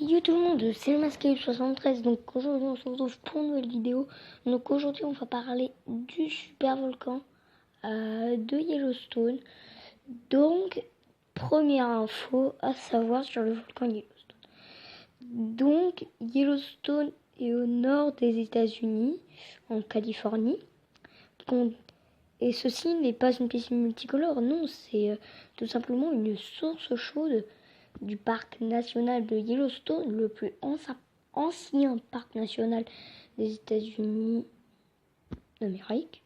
Yo tout le monde, c'est le Mascape73. Donc aujourd'hui on se retrouve pour une nouvelle vidéo. Donc aujourd'hui on va parler du super volcan de Yellowstone. Donc première info à savoir sur le volcan Yellowstone. Donc Yellowstone est au nord des États-Unis, en Californie. Et ceci n'est pas une piscine multicolore, non, c'est tout simplement une source chaude du parc national de Yellowstone, le plus ancien parc national des États-Unis d'Amérique,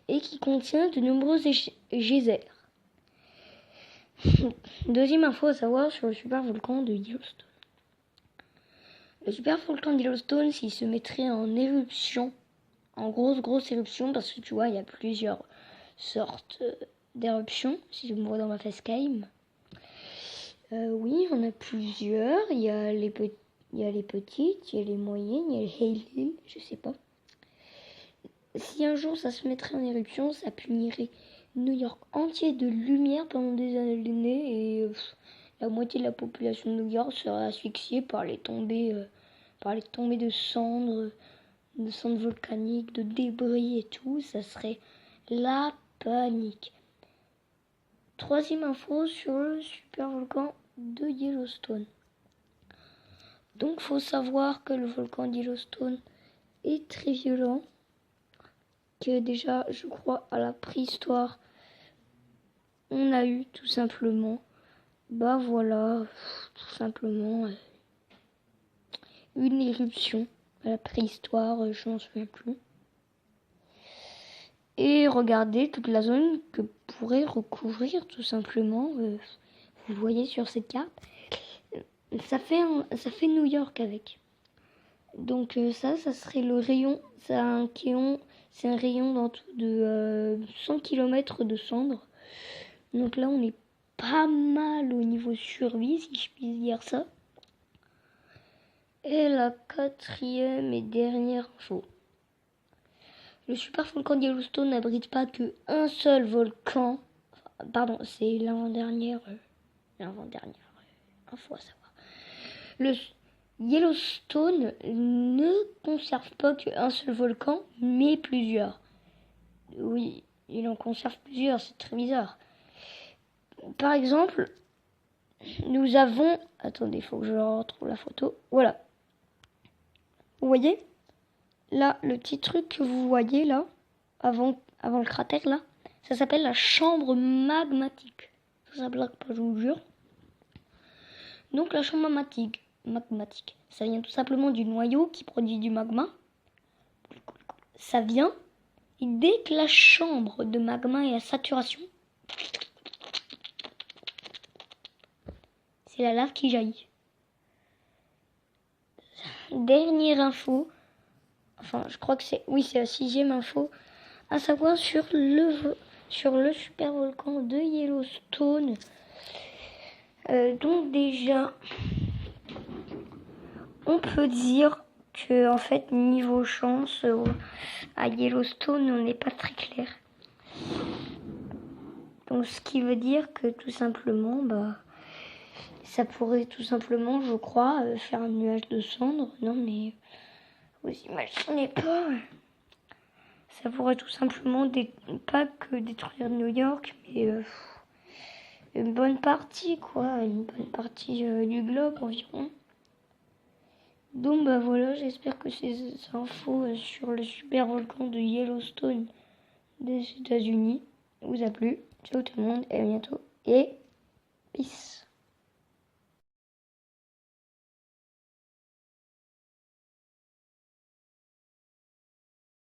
et qui contient de nombreux geysers. Deuxième info à savoir sur le super volcan de Yellowstone. Le super volcan de Yellowstone, s'il se mettrait en éruption, en grosse éruption, parce que tu vois, il y a plusieurs sortes d'éruptions, si je me vois dans ma facecam. Oui, on a plusieurs. Il y a les petites, il y a les moyennes, il y a les Hale, je sais pas. Si un jour ça se mettrait en éruption, ça punirait New York entier de lumière pendant des années et la moitié de la population de New York serait asphyxiée par les tombées de cendres volcaniques, de débris et tout. Ça serait la panique. Troisième info sur le super volcan de Yellowstone. Donc faut savoir que le volcan de Yellowstone est très violent, que déjà je crois à la préhistoire on a eu tout simplement tout simplement une éruption à la préhistoire, je m'en souviens plus. Et regardez toute la zone que pourrait recouvrir tout simplement, vous voyez sur cette carte, ça fait New York avec. Donc ça serait le rayon, c'est un rayon dans tout de 100 km de cendres. Donc là on est pas mal au niveau survie, si je puis dire ça. Et la quatrième et dernière info. Le super volcan de Yellowstone n'abrite pas qu'un seul volcan. Pardon, c'est l'avant-dernière info à savoir. Le Yellowstone ne conserve pas qu'un seul volcan, mais plusieurs. Oui, il en conserve plusieurs, c'est très bizarre. Par exemple, nous avons... Attendez, il faut que je retrouve la photo. Voilà. Vous voyez ? Là, le petit truc que vous voyez là, avant le cratère là, ça s'appelle la chambre magmatique. Ça blague pas, je vous jure. Donc la chambre magmatique, ça vient tout simplement du noyau qui produit du magma. Ça vient, et dès que la chambre de magma est à saturation, c'est la lave qui jaillit. Dernière info, enfin je crois que c'est la 6e info, à savoir sur le super volcan de Yellowstone. Donc déjà, on peut dire que en fait niveau chance à Yellowstone on n'est pas très clair. Donc ce qui veut dire que tout simplement ça pourrait tout simplement, je crois, faire un nuage de cendres. Non mais vous imaginez pas. Ça pourrait tout simplement pas que détruire New York, mais une bonne partie du globe environ. Donc voilà, j'espère que ces infos sur le super volcan de Yellowstone des États-Unis vous a plu. Ciao tout le monde et à bientôt. Et